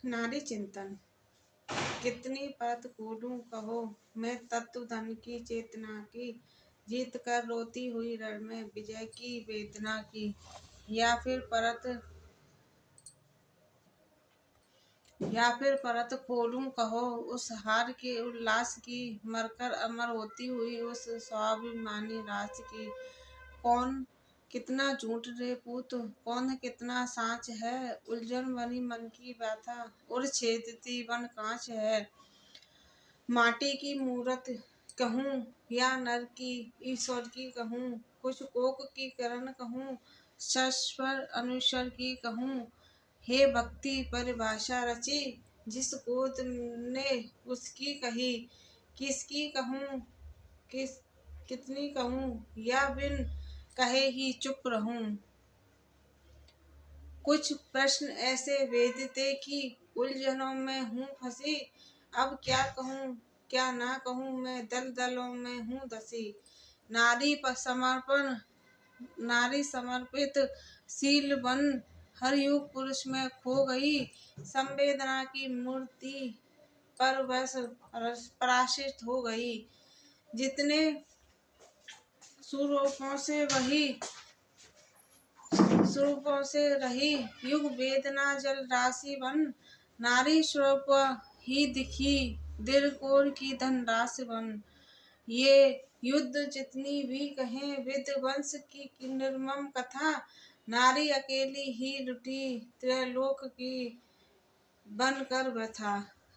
नारी चिंतन। कितनी परत खोलूं कहो मैं तत्व धन की चेतना की, जीत कर रोती हुई रण में विजय की वेदना की। या फिर परत खोलूं कहो उस हार के उल्लास की, मरकर अमर होती हुई उस स्वाभिमानी रास की। कौन कितना झूठ रे पूत, कौन कितना साँच है, उलझन बनी मन की व्यथा, उर छेदती बन कांच है। माटी की मूरत कहूँ या नर की ईश्वर की कहूँ, कुछ कोक की किरण कहूँ, शश्वर अनुस्वर की कहूँ। हे भक्ति परिभाषा रची, जिस गोद ने उसकी कही, किसकी कहूँ कितनी कहूँ, या बिन कहे ही चुप रहूं। कुछ प्रश्न ऐसे वेधते कि उलझनों में हूँ फंसी, अब क्या कहूँ क्या ना कहूँ, मैं दलदलों में हूँ धसी। नारी समर्पित शील बन हर युग पुरुष में खो गई, संवेदना की मूर्ति पर बस पराश्रित हो गई। जितने स्वरूपों से रही युग वेदना जल राशि बन, नारी स्वरूप ही दिखी दिलकोर की धन राशि बन। ये युद्ध जितनी भी कहें विध्वंस की निर्मम कथा, नारी अकेली ही लुटी त्रैलोक की बनकर व्यथा।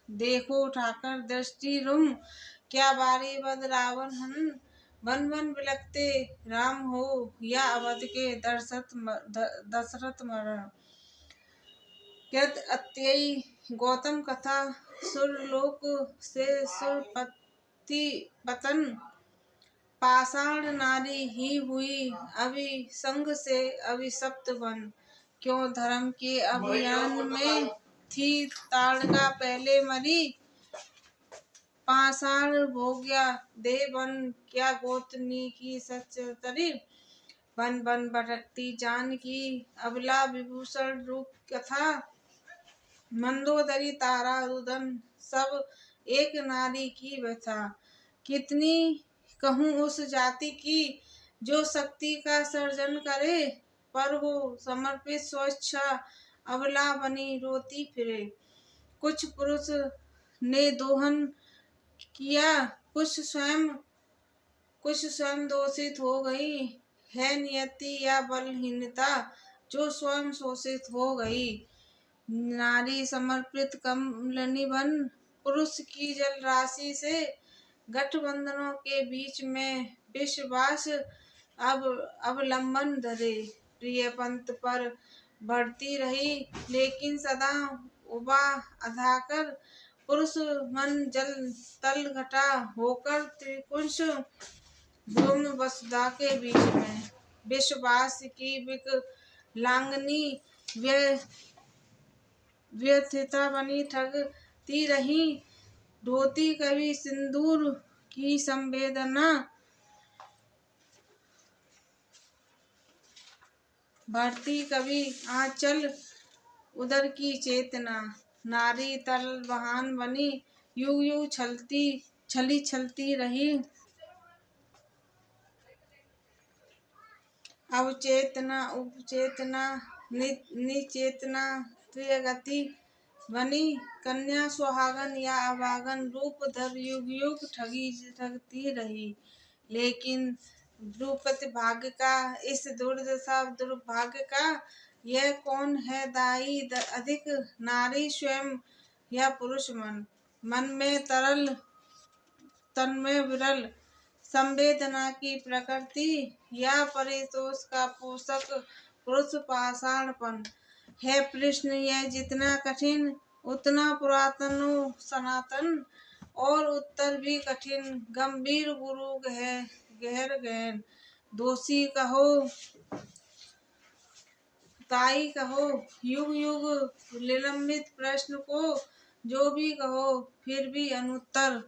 देखो उठाकर दृष्टि रुम, क्या बारी बद रावण हन, बन बन बिलखते राम हो या अवध के दशरथ मरण। कृत अत्ययी गौतम कथा, सुरलोक से सुरपति पतन, पाषाण नारी ही हुई अभिसंग से अभिशप्त बन। क्यों धर्म के अभियान में थी ताड़का पहले मरी, पाषाण भोग्या देह बन क्या गोतनी की सच तरी। बन बन भटकती जान की अबला विभूषण रूप कथा, मंदोदरी तारा रुदन सब एक नारी की व्यथा। कितनी कहूँ उस जाति की जो शक्ति का सर्जन करे, पर वो समर्पित स्वेच्छा अबला बनी रोती फिरे। कुछ पुरुष ने दोहन किया, कुछ स्वयं दोषित हो गई, है नियति या बलहीनता जो स्वयं शोषित हो गई। नारी समर्पित कमलिनी बन पुरुष की जल राशि से, गठबंधनों के बीच में विश्वास अवलंबन धरे। प्रिय पंथ पर बढ़ती रही लेकिन सदा उबा अधाकर, पुरुष मन जल तल घटा होकर त्रिकुंश व्योम वसुधा के बीच में। विश्वास की विकलांगनी व्यथिता बनी ठगती रही, ढोती कभी सिंदूर की संवेदना, भरती कभी आंचल उदर की चेतना। नारी तल बहान बनी युग युग छलती रही, अवचेतना उपचेतना निचेतना त्रिगति बनी। कन्या सुहागन या अभागन रूप धर युग युग ठगती रही, लेकिन द्रुपद भाग्य का इस दुर्दशा दुर्भाग्य का, यह कौन है दाई अधिक, नारी स्वयं या पुरुष मन। मन में तरल तन में विरल संवेदना की प्रकृति, या परितोष का पोषक पुरुष पाषाणपन है। प्रश्न यह जितना कठिन उतना पुरातन सनातन, और उत्तर भी कठिन गंभीर गुरु गहर गहन। दोषी कहो ताई कहो, युग युग निलंबित प्रश्न को जो भी कहो फिर भी अनुत्तर,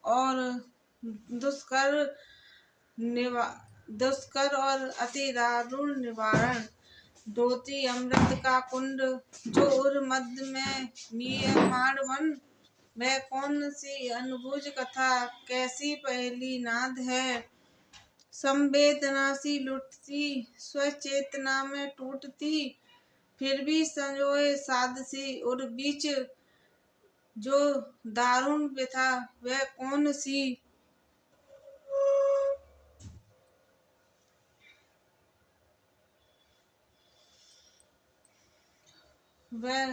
और दुष्कर और अति दारुण निवारण। डोती अमृत का कुंड जो उर मध्य में मीयमाण वन। वह कौन सी अनबुझ कथा कैसी पहली नाद है। संवेदना सी लुटती स्वचेतना में टूटती फिर भी संजोए साध सी और बीच जो दारुण व्यथा वह कौन सी। वह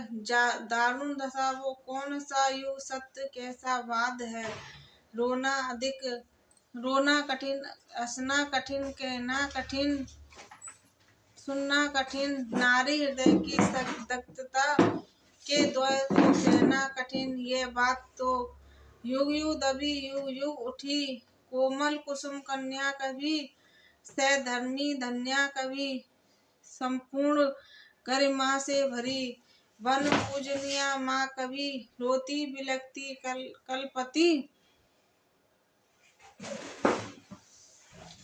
दारुण दशा वो कौन सा युग सत्य कैसा वाद है। रोना कठिन हंसना कठिन कहना कठिन सुनना कठिन नारी हृदय की सख्तता के द्वय को सहना कठिन। ये बात तो युग युग दबी युग युग उठी कोमल कुसुम कन्या कभी सधर्मी धन्या कभी संपूर्ण गरिमा से भरी वन पूजनिया माँ कभी रोती बिलखती कलपति।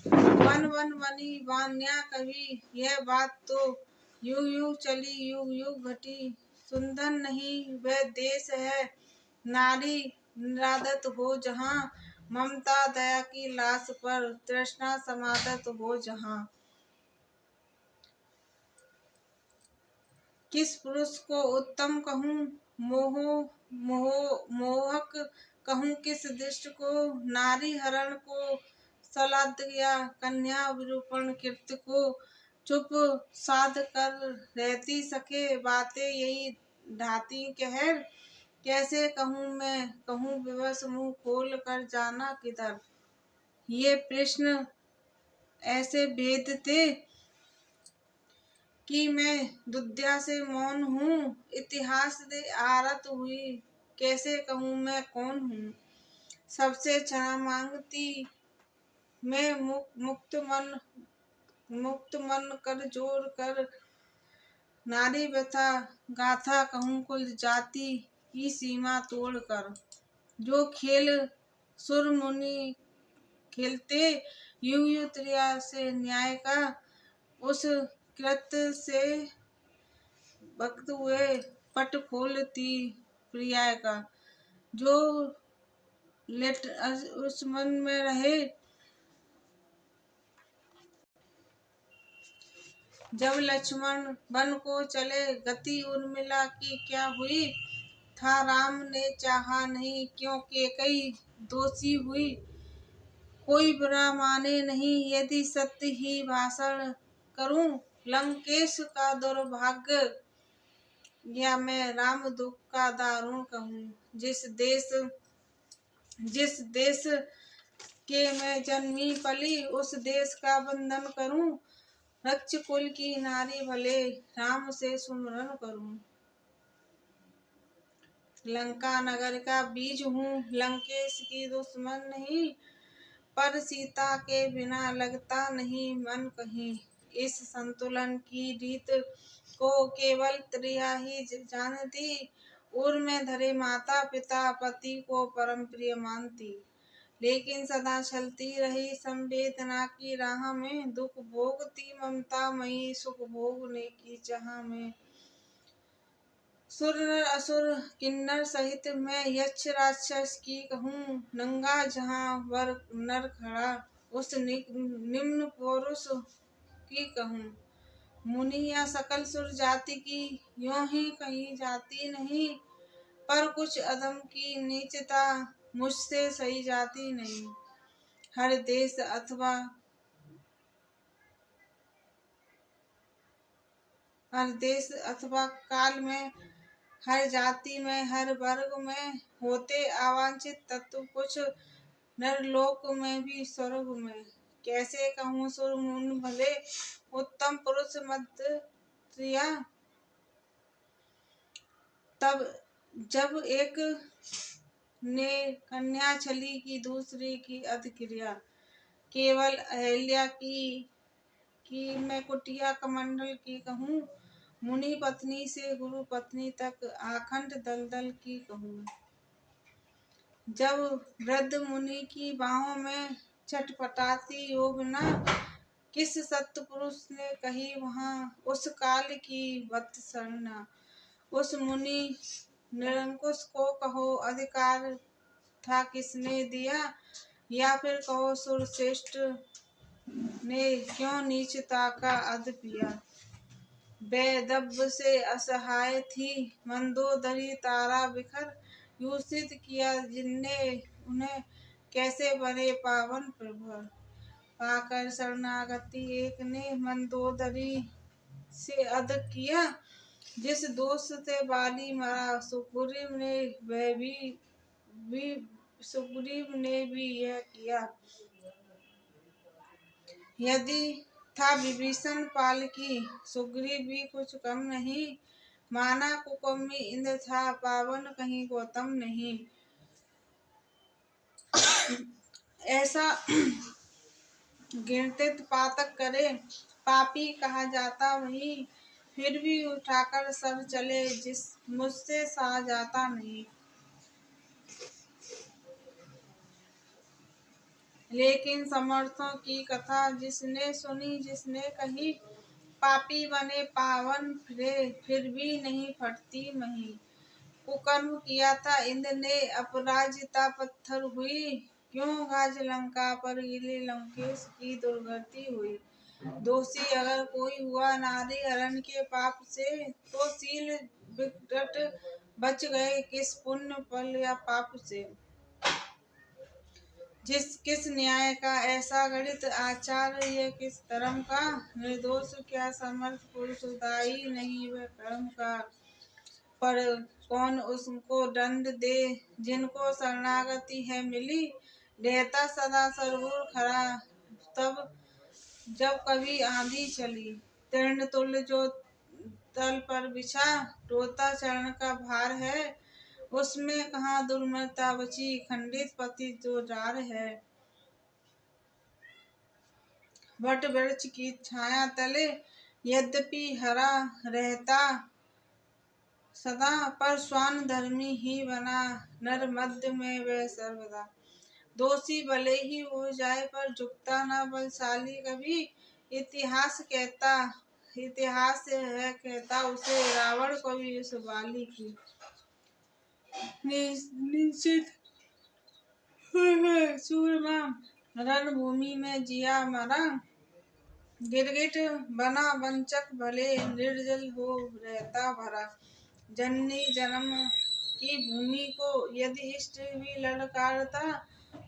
वन वन वनी वान्या कभी यह बात तो युग युग चली युग युग घटी। सुंदर नहीं वह देश है नारी निरादत हो जहाँ ममता दया की लाश पर तृष्णा समादत हो जहाँ। किस पुरुष को उत्तम कहूँ मोहक कहूँ किस दृष्ट को नारी हरण को सलाद या कन्या विरूपण कृत्य को चुप साध कर रहती सके बातें यही ढाती कहर। कैसे कहूँ मैं कहूँ विवश मुँह खोल कर जाना किधर। ये प्रश्न ऐसे भेद थे कि मैं दुध्या से मौन हूँ इतिहास से आरत हुई कैसे कहूँ मैं कौन हूँ। सबसे क्षमा मांगती मैं मुक्त मन कर जोर कर नारी व्यथा गाथा कहूँ कुल जाति की सीमा तोड़ कर। जो खेल सुर मुनि खेलते युग युग त्रिया से न्याय का उस कृत्य से वक्त हुए पट खोलती प्रिया का। जो लेट उस मन में रहे जब लक्ष्मण वन को चले गति उर्मिला की क्या हुई था राम ने चाहा नहीं क्यों कैकेयी दोषी हुई। कोई बुरा माने नहीं यदि सत्य ही भाषण करूं लंकेश का दुर्भाग्य या मैं राम दुख का दारुण कहूँ। जिस देश के मैं जन्मी पली उस देश का बंधन करूं रक्ष कुल की नारी भले राम से सुमरन करूं। लंका नगर का बीज हूँ लंकेश की दुश्मन नहीं पर सीता के बिना लगता नहीं मन कहीं। इस संतुलन की रीत को केवल त्रिया ही जानती उर में धरे माता पिता पति को परम प्रिय मानती। लेकिन सदा चलती रही संवेदना की राह में दुख भोगती ममता मई सुख भोगने की चाह में। सुर नर असुर किन्नर सहित मैं यक्ष राक्षस की कहूँ नंगा जहाँ वर नर खड़ा उस निम्न पुरुष की कहूँ। मुनि या सकल सुर जाति की यों ही कहीं जाती नहीं पर कुछ अधम की नीचता मुझसे सही जाती नहीं। हर देश अथवा काल में हर जाति में हर वर्ग में होते अवांछित तत्व कुछ नरलोक में भी स्वर्ग में। कैसे कहूँ सुर मुनि भले उत्तम पुरुष मध्य त्रिया तब जब एक ने कन्या छली की दूसरी की अधिक्रिया। केवल अहल्या की मैं कुटिया कमंडल की कहूँ मुनि पत्नी से गुरु पत्नी तक आखंड दलदल की कहूँ। जब वृद्ध मुनि की बाहों में छटपटाती योग न किस सत्पुरुष ने कही वहाँ उस काल की वत्सरना। उस मुनि निरंकुश को कहो अधिकार था किसने दिया, या फिर कहो सुरश्रेष्ठ ने क्यों नीचता का अध पिया। बेदब्ब से असहाय थी मंदोदरी तारा बिखर, यूषित किया जिनने उन्हें कैसे बने पावन प्रभर। पाकर शरणागति एक ने मंदोदरी से अध किया, जिस दोष से बाली मरा सुग्रीव ने वह भी सुग्रीव ने भी यह किया। यदि था विभीषण पाल की सुग्रीव भी कुछ कम नहीं, माना कुकर्मी इंद्र था पावन कहीं गौतम नहीं। ऐसा गिरतित पातक करे पापी कहा जाता वही, फिर भी उठाकर सर चले जिस मुझसे सहा जाता नहीं। लेकिन समर्थों की कथा जिसने सुनी जिसने कही, पापी बने पावन फिरे फिर भी नहीं फटती मही। कुकर्म किया था इंद्र ने अपराजिता पत्थर हुई, क्यों गाज लंका पर गिरे लंकेश की दुर्गति हुई। दोषी अगर कोई हुआ नारी हरण के पाप से, तो शील विकट बच गए किस पुण्य फल या पाप से। जिस किस न्याय का ऐसा गणित आचार, ये किस धर्म का निर्दोष क्या समर्थ पुरुष दाई नहीं वह कर्म का। पर कौन उसको दंड दे जिनको शरणागति है मिली, रहता सदा सरगुर खरा तब जब कभी आंधी चली। तृण तुल्य जो तल पर बिछा, टोता चरण का भार है, उसमें कहाँ दुर्मलता बची खंडित पति जो डार है। वट वृक्ष की छाया तले यद्यपि हरा रहता सदा, पर स्वान धर्मी ही बना नर मध्य में वह सर्वदा। दोषी भले ही हो जाए पर झुकता न बलशाली कभी, इतिहास है कहता उसे रावण को भी उस बाली की। निश्चित सूरमा रणभूमि में जिया मरा, गिरगिट बना वंचक भले निर्जल हो रहता भरा। जननी जन्म की भूमि को यदि इष्ट भी ललकारता,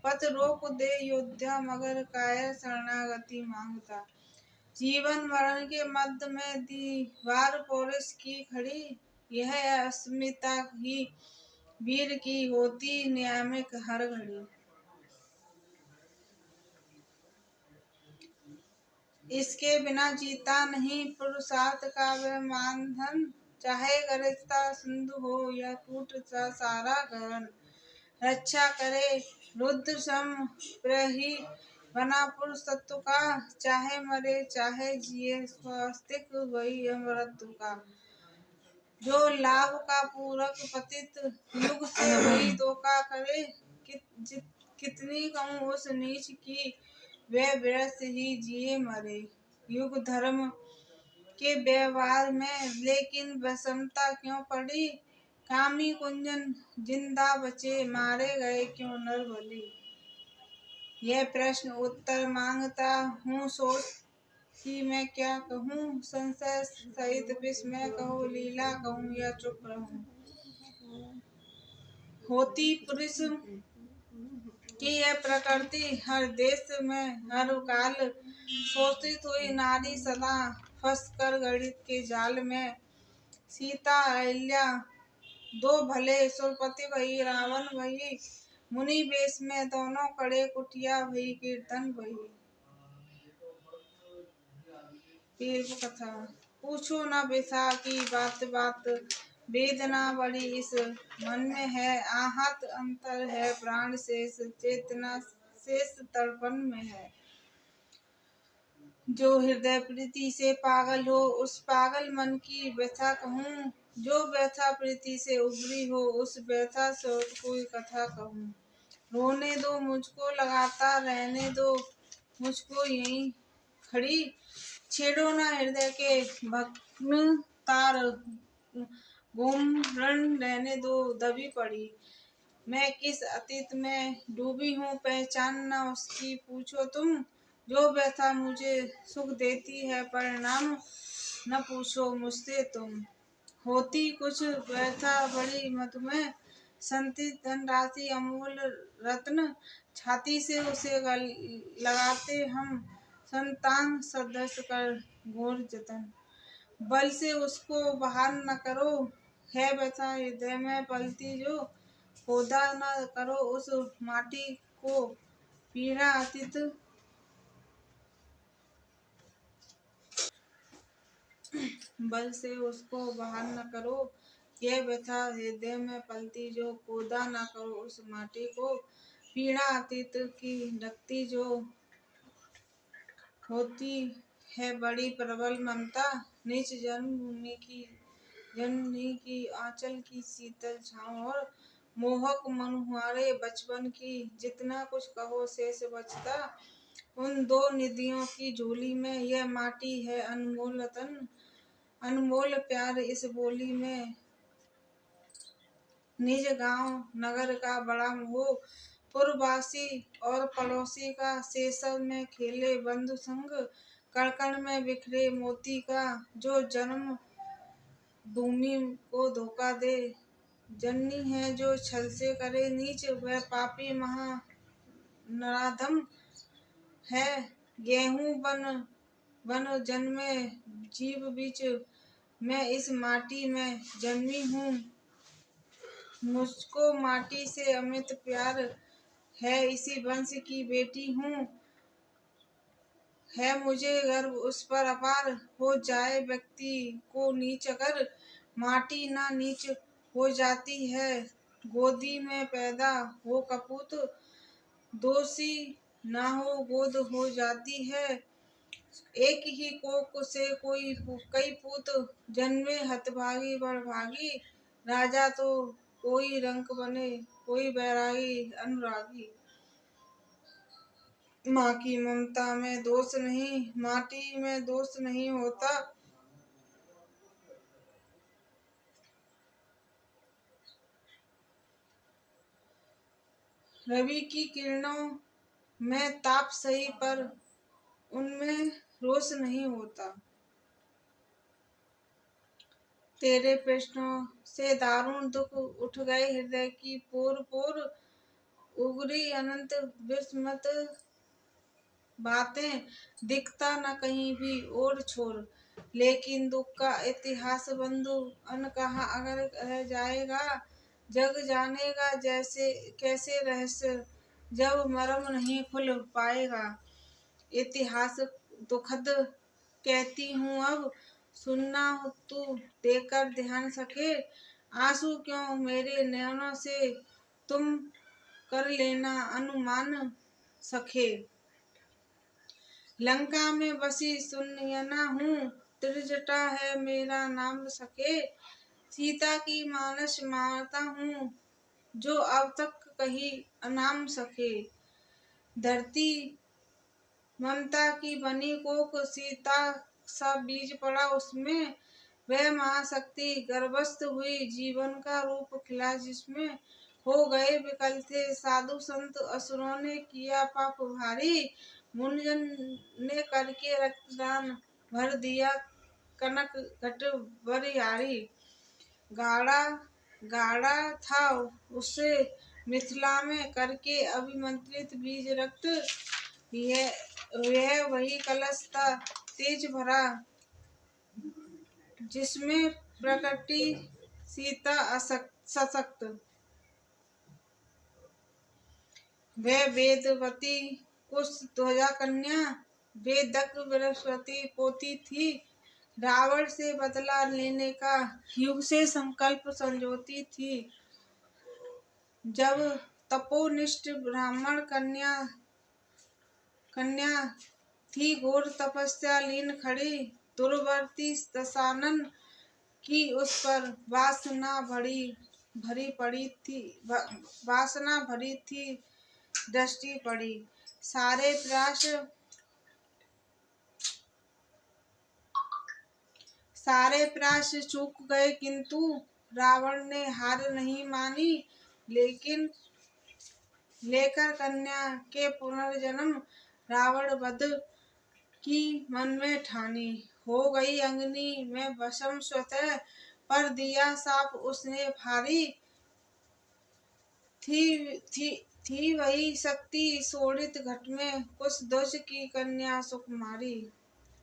पथ रोक दे योद्धा मगर कायर शरणागति मांगता। जीवन मरण के मध्य में दीवार पौरुष की खड़ी, यह अस्मिता ही वीर की होती नियामक हर घड़ी। इसके बिना जीता नहीं पुरुषार्थ का वह मानधन, चाहे गरजता सिंधु हो या टूट सा सारा गगन। रक्षा करे रुद्र सम प्रही बना पुरुष तत्व का, चाहे मरे चाहे जिए स्वास्तिक वही अमृत का। जो लाभ का पूरक पतित युग से वही धोखा करे, कितनी कहूँ उस नीच की वह व्यर्थ ही जिए मरे। युग धर्म के व्यवहार में लेकिन विषमता क्यों पड़ी, कामी कुंजन जिंदा बचे मारे गए क्यों नर बलि। यह प्रश्न उत्तर मांगता हूँ सोच कि मैं क्या कहूँ, संशय सहित विस्मय कहूँ लीला कहूँ या चुप रहूँ। होती पुरुष की यह प्रकृति हर देश में हर काल, शोषित हुई नारी सदा फंस कर गणित के जाल में। सीता अहिल्या दो भले सुरपति वही रावण वही, मुनि वेश में दोनों खड़े कुटिया वही कीर्तन वही। पीर कथा पूछो न विथा की बात बात, वेदना बड़ी इस मन में है। आहत अंतर है प्राण शेष, चेतना शेष तड़पन में है। जो हृदय प्रीति से पागल हो उस पागल मन की व्यथा कहूँ, जो व्यथा प्रीति से उभरी हो उस व्यथा से कोई कथा कहूँ। रोने दो मुझको लगाता रहने दो मुझको यहीं खड़ी, छेड़ो न हृदय के भग्न तार, घूम रहने दो दबी पड़ी। मैं किस अतीत में डूबी हूँ, पहचान न उसकी पूछो तुम। जो व्यथा मुझे सुख देती है, परिणाम न पूछो मुझसे तुम। होती कुछ व्यथा बड़ी मधुमेह, संचित धनराशि अमूल रत्न, छाती से उसे लगाते हम, संतान सदस्य कर घोर जतन। बल से उसको बाहर न करो, है व्यथा हृदय में पलती जो, खोदा न करो उस माटी को, पीड़ा अतीत बल से उसको बाहर न करो, यह व्यथा हृदय में पलती जो, खोदा न करो उस माटी को, पीड़ा अतीत की रखती जो। होती है बड़ी प्रबल ममता, नीच जन्मभूमि की जननी की, आंचल की शीतल छाँव और मोहक मनुहारे बचपन की, जितना कुछ कहो शेष बचता उन दो निधियों की झोली में। यह माटी है अनमोल रतन, अनमोल प्यार इस बोली में। निज गांव नगर का बड़ा मोह, पुरवासी और पड़ोसी का, सेसव में खेले बंधु संग, कण कण में बिखरे मोती का, जो जन्म भूमि को धोखा दे। जननी है जो छल से करे नीच, वह पापी महा नराधम है। गेहूं बन बन जन्मे जीव बीच, मैं इस माटी में जन्मी हूँ। मुझको माटी से अमित प्यार है, इसी वंश की बेटी हूँ। है मुझे गर्व उस पर अपार, हो जाए व्यक्ति को नीच अगर, माटी ना नीच हो जाती है। गोदी में पैदा हो कपूत, दोषी ना हो गोद हो जाती है। एक ही कोख से कई पूत जन्मे, हतभागी बड़भागी, राजा तो कोई रंक बने कोई बैरागी अनुरागी। माँ की ममता में दोष नहीं, माटी में दोष नहीं होता। रवि की किरणों में ताप सही, पर उनमें रोष नहीं होता। तेरे प्रश्नों से दारुण दुख उठ गए हृदय की पोर पोर, उगरी अनंत विस्मत बातें, दिखता न कहीं भी और छोर। लेकिन दुख का इतिहास बंधु अनकहा अगर रह जाएगा, जग जानेगा जैसे कैसे रहस्य, जब मर्म नहीं खुल पाएगा। इतिहास दुखद कहती हूँ अब, सुनना तू देकर ध्यान सके। आंसू क्यों मेरे नयनों से, तुम कर लेना अनुमान सके। लंका में बसी सुनयना हूँ, त्रिजटा है मेरा नाम सखे। सीता की मानस माता हूँ, जो अब तक कही अनाम सके। धरती ममता की बनी कोख, सीता सा बीज पड़ा उसमें, वह महाशक्ति गर्भस्थ हुई, जीवन का रूप खिला जिसमें। हो गए विकल थे साधु संत, असुरों ने किया पाप भारी, मुनिजन ने करके रक्तदान भर दिया कनक घट बरियारी। गाड़ा गाड़ा था उसे मिथिला में, करके अभिमंत्रित बीज रक्त। यह वही कलश था तेज भरा, जिसमें प्रकटी सीता सशक्त। वह वेदवती कुश ध्वजा कन्या, वेदक बृहस्पति पोती थी। रावण से बदला लेने का युग से संकल्प संजोती थी। जब तपोनिष्ठ ब्राह्मण कन्या थी घोर तपस्या लीन खड़ी, दुर्वर्ती दशानन की उस पर वासना भरी थी दृष्टि पड़ी। सारे प्रयास सारे प्रयास चूक गए, किंतु रावण ने हार नहीं मानी, लेकिन लेकर कन्या के पुनर्जन्म रावण वध की मन में ठानी। हो गई अग्नि में भस्म स्वतः, पर दिया साप उसने भारी। थी वही शक्ति शोणित घट में, कुछ ध्वज की कन्या सुकुमारी।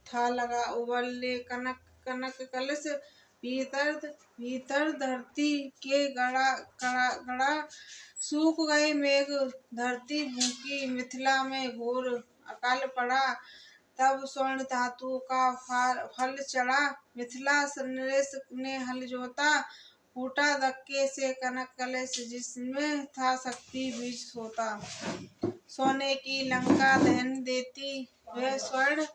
था लगा उबलने कनक कनक कलश, भीतर भीतर धरती के गड़ा सूख गए मेघ, धरती भूखी मिथिला में घोर अकाल पड़ा। तब स्वर्ण धातु का फल चढ़ा, मिथिला नरेश ने हल जोता। फूटा धक्के से कनक कलश, जिसमें था शक्ति बीज सोता। सोने की लंका दहन देती वह स्वर्ण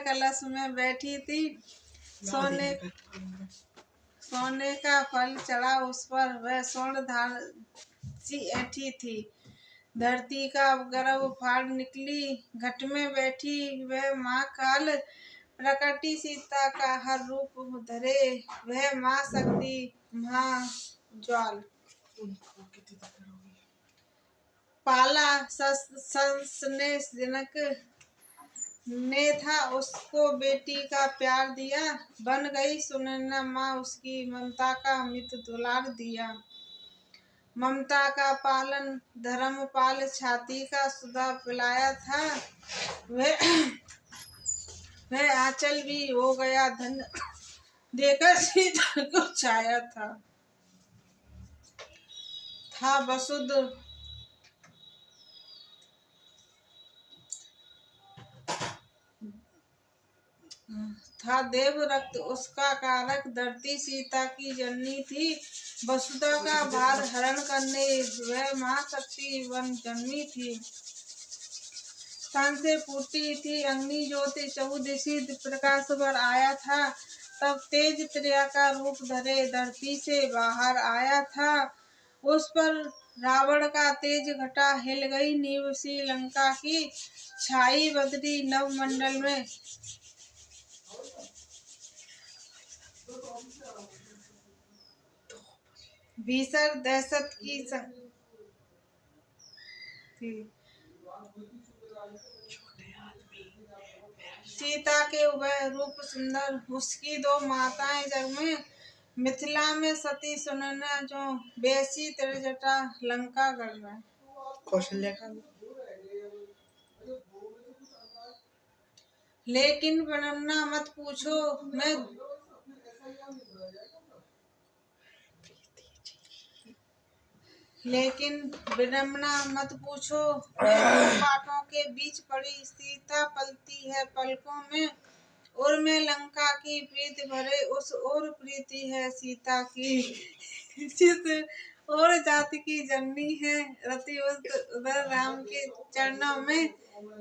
कलश में बैठी थी। सोने का फल चढ़ा उस पर, वह स्वर्ण धार सी ऐठी थी। धरती का गर्भ फाड़ निकली, घट में बैठी वह माँ काल। प्रकृति सीता का हर रूप धरे, वह माँ शक्ति महाज्वाल। पाला सस ने जनक ने था उसको बेटी का प्यार दिया, बन गई सुनैना माँ उसकी ममता का अमित दुलार दिया। ममता का पालन धर्मपाल, छाती का सुधा पिलाया था। वह आंचल भी हो गया धन, देकर सीता को छाया था वसुध। था देव रक्त उसका कारक, धरती सीता की जननी थी। वसुधा का भार हरण करने वह माँ शक्ति वन जन्मी थी। स्तन से फूटी थी अग्नि ज्योति, चहुदिशि प्रकाश भर आया था। तब तेज त्रिया का रूप धरे धरती से बाहर आया था। उस पर रावण का तेज घटा, हिल गई नींव सी लंका की। छाई बदरी नव मंडल में, भीषण दहशत की थी। सीता के वह रूप सुंदर, उसकी दो माताएं जग में। मिथिला में सती सुनैना जो, बेसी त्रिजटा लंका गढ़ में। कौशल्या का लेकिन विडम्बना मत पूछो, मैं पाटों के बीच पड़ी। सीता पलती है पलकों में, और मैं लंका की प्रीति भरे उस और प्रीति है सीता की। जिस और जाति की जननी है रति उधर राम के चरणों में,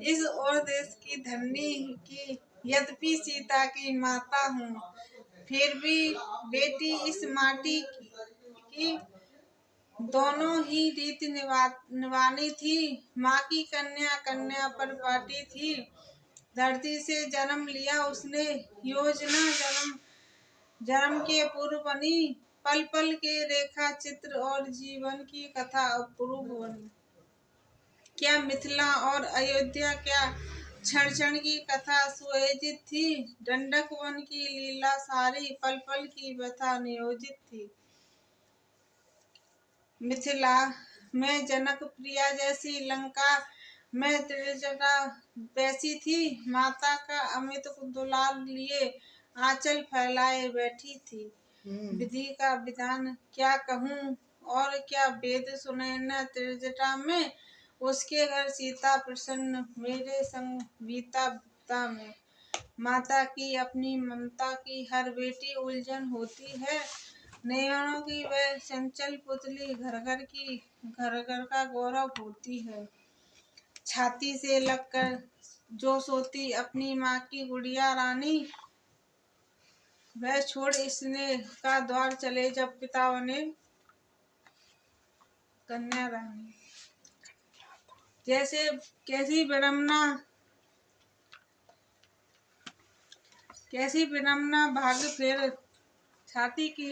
इस और देश की धन्नी की यद्यपि सीता की माता हूँ, फिर भी बेटी इस माटी की। दोनों ही रीति निभानी थी, माँ की कन्या कन्या पर पाटी थी। धरती से जन्म लिया उसने, योजना जन्म के पूर्व बनी। पल पल के रेखा चित्र और जीवन की कथा अपूर्व बनी। क्या मिथिला और अयोध्या, क्या क्षण क्षण की कथा सुयोजित थी। दंडक वन की लीला सारी, पल पल की व्यथा नियोजित थी। मिथिला में जनक प्रिया जैसी, लंका में त्रिजटा वैसी थी। माता का अमित दुलार लिए आंचल फैलाए बैठी थी। विधि का विधान क्या कहूँ, और क्या वेद सुनैना त्रिजटा में। उसके घर सीता प्रसन्न, मेरे संग बीता में। माता की अपनी ममता की हर बेटी उलझन होती है। नयनों की वह चंचल पुतली, घर घर का गौरव होती है। छाती से लगकर जो सोती अपनी माँ की गुड़िया रानी, वह छोड़ स्नेह का द्वार चले जब पिता बने कन्या रानी। जैसे कैसी विडम्बना कैसी विनम्र भाग्य फिर छाती की